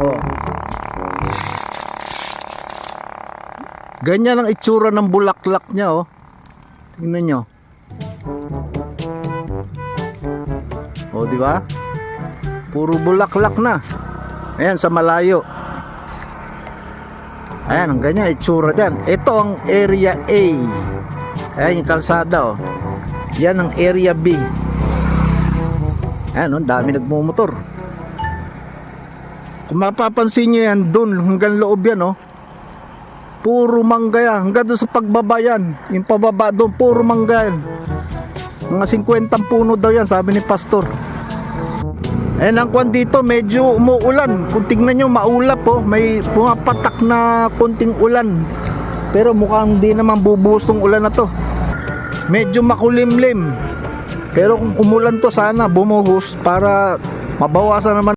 Oh. Ganyan ang itsura ng bulaklak niya, oh. Tingnan nyo. Oh, di ba? Puro bulaklak na. Ayan, sa malayo. Ayan, ang ganyan itsura dyan. Ito ang area A. Ayan yung kalsada, oh. Yan ang area B. Ayan, oh, dami nagmumotor. Kung mapapansin nyo yan, dun hanggang loob yan, oh. Puro mangga yan. Hanggang doon sa pagbaba yan. Yung pababa doon, puro mangga yan. Mga 50 puno daw yan, sabi ni pastor. Ayan ang kwan dito, medyo umuulan. Kung tingnan nyo, maulap, oh. May pumapatak na konting ulan. Pero mukhang di naman bubuhos tong ulan na to. Medyo makulimlim. Pero kung umulan to, sana bumuhos para mabawasan naman